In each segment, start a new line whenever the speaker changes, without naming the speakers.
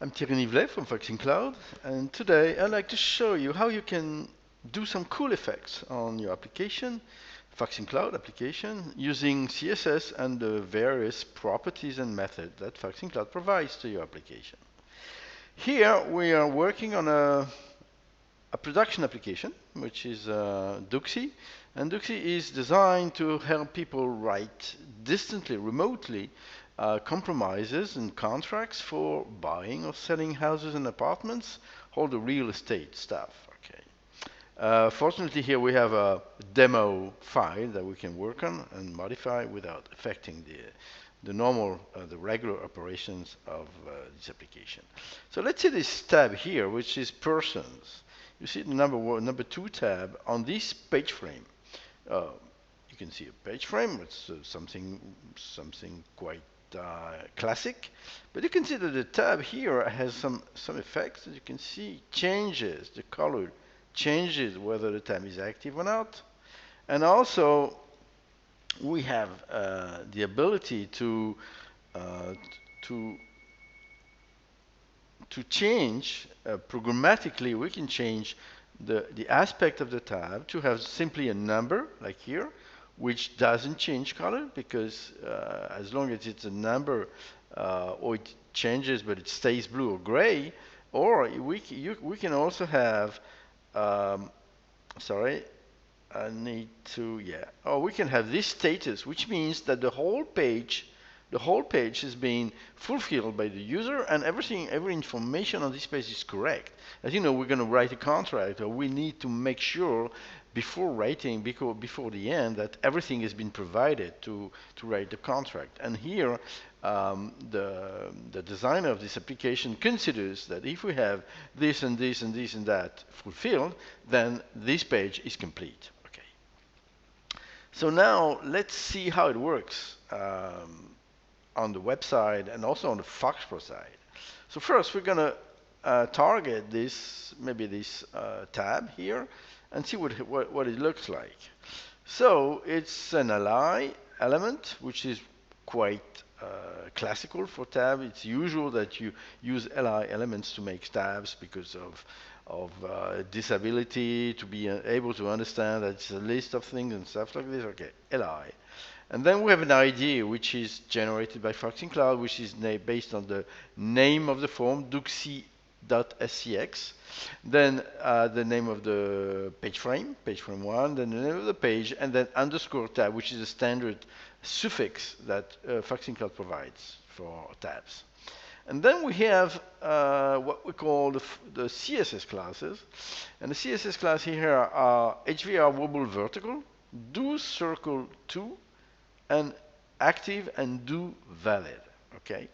I'm Thierry Nivlet from FoxInCloud, and today I'd like to show you how you can do some cool effects on your application, FoxInCloud application, using CSS and the various properties and methods that FoxInCloud provides to your application. Here we are working on a production application, which is Duxi, and Duxi is designed to help people write distantly, remotely, compromises and contracts for buying or selling houses and apartments, all the real estate stuff. Okay. Fortunately, here we have a demo file that we can work on and modify without affecting the normal, the regular operations of this application. So let's see this tab here, which is persons. You see the number 2 tab on this page frame. You can see a page frame. It's something quite classic, but you can see that the tab here has some effects. As you can see, changes the color, changes whether the tab is active or not, and also we have the ability to change programmatically. We can change the aspect of the tab to have simply a number, like here, which doesn't change color, because as long as it's a number, or it changes but it stays blue or gray, or we can also have, sorry, I need to, yeah. Oh, we can have this status, which means that the whole page is being fulfilled by the user, and every information on this page is correct. As you know, we're going to write a contract, or we need to make sure before writing, before the end, that everything has been provided to write the contract. And here, the designer of this application considers that if we have this and this and this and that fulfilled, then this page is complete. So now let's see how it works on the website and also on the FoxPro side. So first we're going to target this, maybe this tab here, and see what it looks like. So it's an li element, which is quite classical for tab. It's usual that you use li elements to make tabs because of disability, to be able to understand that it's a list of things and stuff like this. Okay, li. And then we have an ID, which is generated by FoxInCloud, which is based on the name of the form, duxi.scx. Then the name of the page frame 1, then the name of the page, and then underscore tab, which is a standard suffix that FoxInCloud provides for tabs. And then we have what we call the CSS classes. And the CSS class here are HVR wobble vertical, do circle to, and active and do valid. Okay.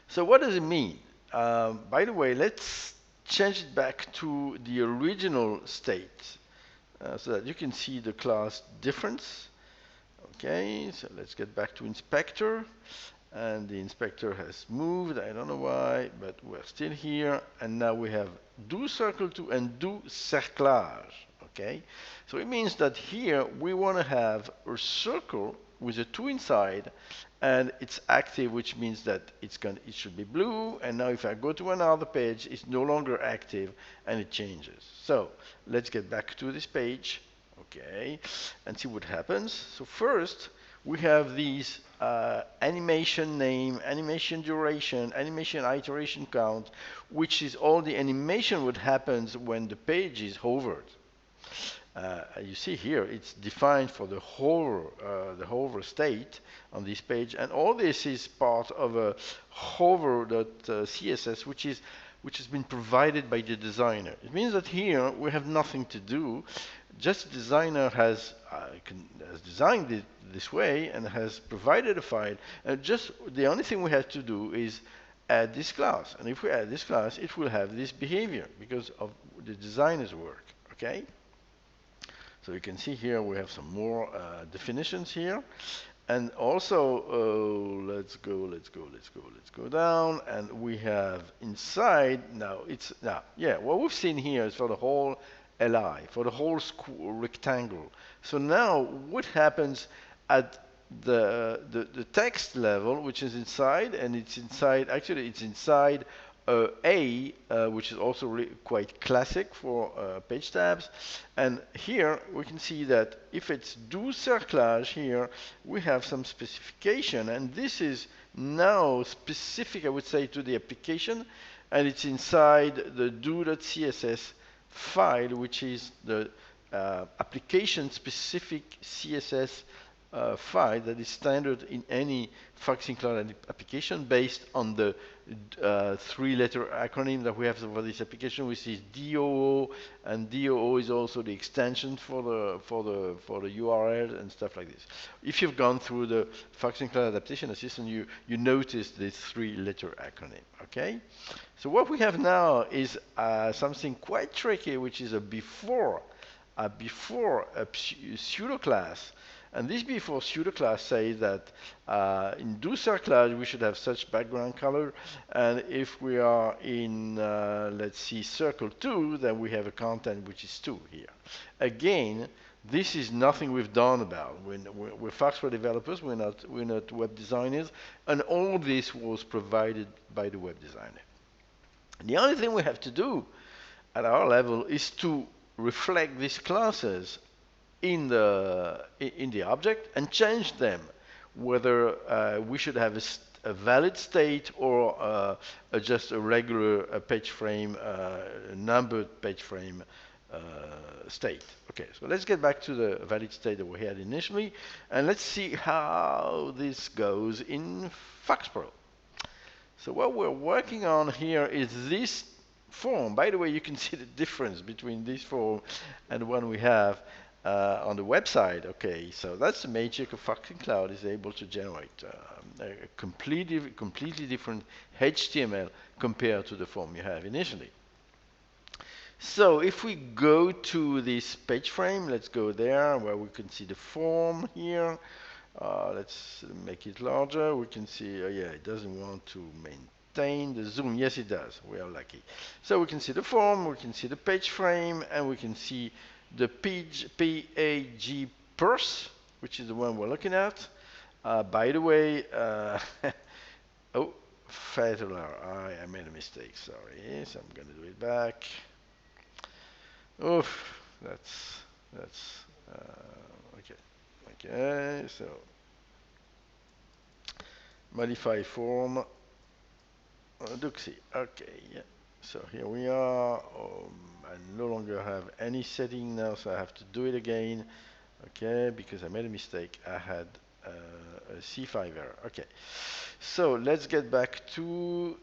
So what does it mean? By the way, let's change it back to the original state so that you can see the class difference. Okay, so let's get back to inspector. And the inspector has moved, I don't know why, but we're still here. And now we have do circle to and do cerclage. Okay, so it means that here we want to have a circle with a 2 inside, and it's active, which means that it should be blue. And now if I go to another page, it's no longer active and it changes. So let's get back to this page, okay, and see what happens. So first we have these animation name, animation duration, animation iteration count, which is all the animation what happens when the page is hovered. You see here, it's defined for the hover state on this page, and all this is part of a hover.css, which has been provided by the designer. It means that here we have nothing to do. Just the designer has designed it this way and has provided a file. Just the only thing we have to do is add this class. And if we add this class, it will have this behavior because of the designer's work. Okay. So you can see here we have some more definitions here. And also, let's go down, and we have inside now. What we've seen here is for the whole li, for the whole rectangle. So now, what happens at the text level, which is inside, and it's inside, actually it's inside A, which is also quite classic for page tabs. And here we can see that if it's do cerclage here, we have some specification, and this is now specific, I would say, to the application, and it's inside the do.css file, which is the application specific CSS file that is standard in any FoxInCloud application based on the three-letter acronym that we have for this application, which is DOO, and DOO is also the extension for the URL and stuff like this. If you've gone through the FoxInCloud adaptation assistant, you notice this three-letter acronym. Okay, so what we have now is something quite tricky, which is a before a pseudo class. And this before pseudo class says that in do cerclage we should have such background color, and if we are in let's see circle 2, then we have a content which is 2 here. Again, this is nothing we've done about. We're Foxware developers, we're not web designers, and all this was provided by the web designer. And the only thing we have to do at our level is to reflect these classes in the object and change them, whether we should have a valid state or just a regular page frame, numbered page frame state. Okay, so let's get back to the valid state that we had initially, and let's see how this goes in FoxPro. So what we're working on here is this form. By the way, you can see the difference between this form and the one we have on the website. Okay, so that's the magic of FoxInCloud, is able to generate a completely different HTML compared to the form you have initially. So if we go to this page frame, let's go there where we can see the form here. Let's make it larger. We can see, yeah, it doesn't want to maintain the zoom. Yes, it does. We are lucky. So we can see the form, we can see the page frame, and we can see the page purse, which is the one we're looking at. By the way, oh, fatal error. I made a mistake. Sorry. So I'm going to do it back. Oof, that's okay. Okay, so modify form. Duxi. Okay, yeah. So here we are. I no longer have any setting now, so I have to do it again. Okay, because I made a mistake. I had a C5 error. Okay, so let's get back to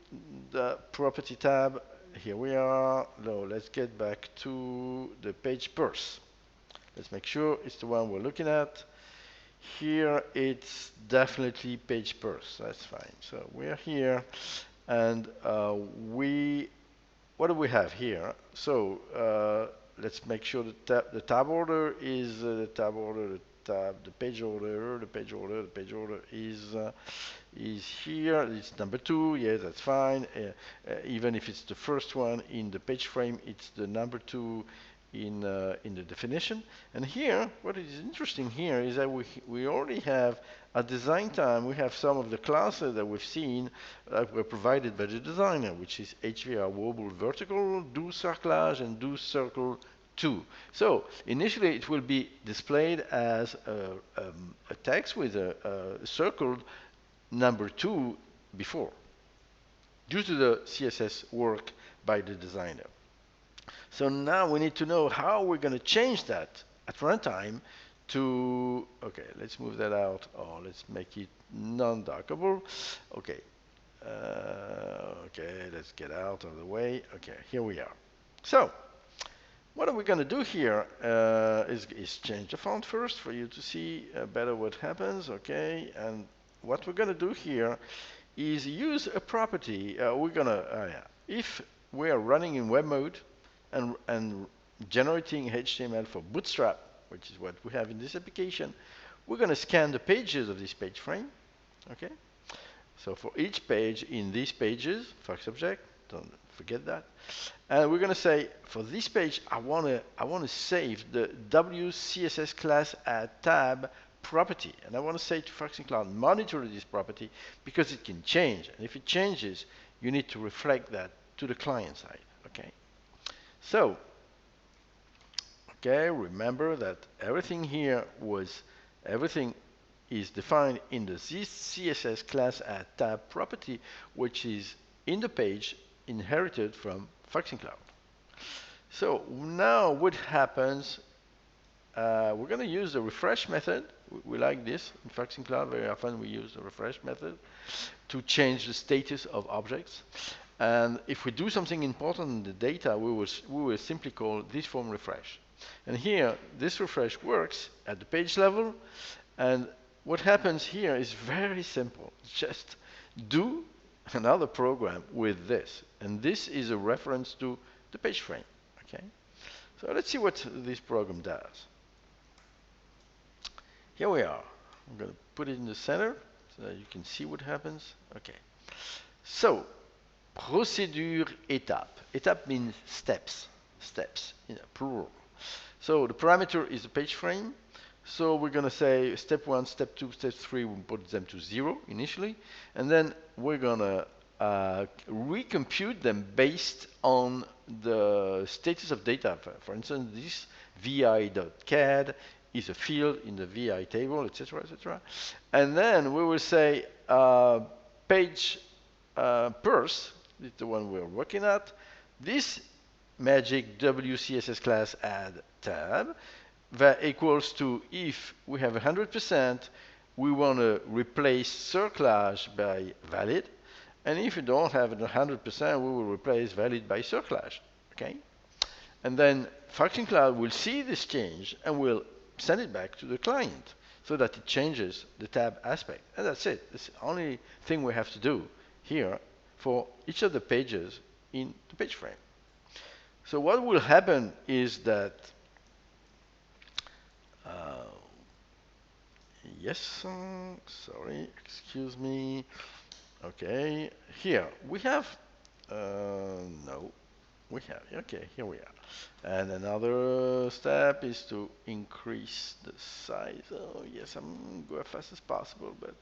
the property tab. Here we are. No, let's get back to the page purse. Let's make sure it's the one we're looking at. Here it's definitely page purse. That's fine. So we're here, and what do we have here? So let's make sure the tab order is the tab order, the page order, the page order, the page order is here. It's number 2. Yes, that's fine. Even if it's the first one in the page frame, it's the number 2 in the definition. And here, what is interesting here is that we already have at design time, we have some of the classes that we've seen that were provided by the designer, which is HVR Wobble Vertical, Do Cerclage, and Do Circle 2. So initially it will be displayed as a text with a circled number 2 before, due to the CSS work by the designer. So now we need to know how we're going to change that at runtime to, okay, let's move that out, or let's make it non-dockable. Okay, okay, let's get out of the way. Okay, here we are. So what are we going to do here is change the font first for you to see better what happens. Okay, and what we're going to do here is use a property. We're going to, if we are running in web mode and generating HTML for Bootstrap, which is what we have in this application, we're going to scan the pages of this page frame. Okay, so for each page in these pages, Fox object, don't forget that, and we're going to say for this page I want to save the WCSS class at tab property, and I want to say to FoxInCloud, monitor this property because it can change, and if it changes, you need to reflect that to the client side. Okay. So, okay, remember that everything here everything is defined in the CSS class add tab property, which is in the page inherited from FoxInCloud. So now what happens, we're going to use the refresh method. We like this in FoxInCloud. Very often we use the refresh method to change the status of objects. And if we do something important in the data, we will simply call this form refresh. And here, this refresh works at the page level. And what happens here is very simple. Just do another program with this. And this is a reference to the page frame. Okay. So let's see what this program does. Here we are. I'm going to put it in the center so that you can see what happens. Okay. So, procédure étape. Étape means steps. Steps, plural. So the parameter is the page frame. So we're going to say step 1, step 2, step 3, we'll put them to 0 initially. And then we're going to recompute them based on the status of data. For instance, this vi.cad is a field in the vi table, etc., etc. And then we will say page purse is the one we're working at. This magic WCSS class add tab that equals to, if we have 100%, we want to replace cerclage by valid. And if you don't have 100%, we will replace valid by cerclage. Okay? And then FoxInCloud will see this change and will send it back to the client so that it changes the tab aspect. And that's it. It's the only thing we have to do here for each of the pages in the page frame. So what will happen is that, sorry, excuse me. Okay, here we have, okay, here we are. And another step is to increase the size. Oh, yes, I'm going as fast as possible, but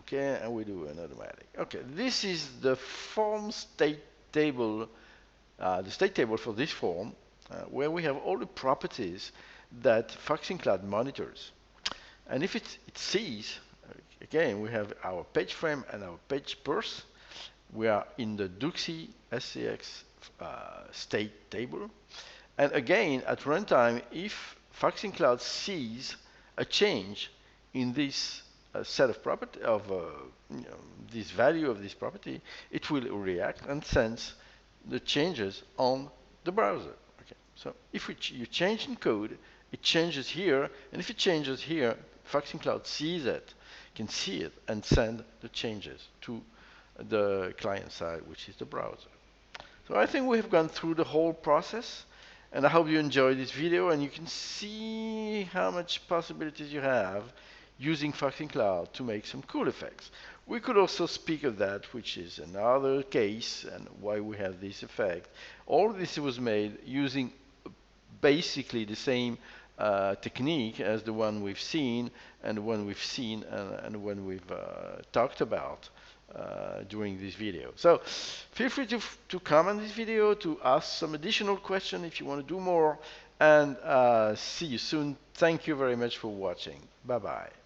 okay, and we do an automatic. Okay, this is the form state table, the state table for this form, where we have all the properties that FoxInCloud monitors. And if it sees, again, we have our page frame and our page purse. We are in the Duxi SCX state table. And again, at runtime, if FoxInCloud sees a change in this set of property this value of this property, it will react and sense the changes on the browser. Okay. So if you change in code, it changes here, and if it changes here, FoxInCloud sees it, can see it, and send the changes to the client side, which is the browser. So I think we have gone through the whole process, and I hope you enjoyed this video, and you can see how much possibilities you have using FoxInCloud to make some cool effects. We could also speak of that, which is another case, and why we have this effect. All this was made using basically the same technique as the one we've seen, and the one we've seen, and the one we've talked about during this video. So feel free to comment this video, to ask some additional questions if you want to do more, and see you soon. Thank you very much for watching. Bye-bye.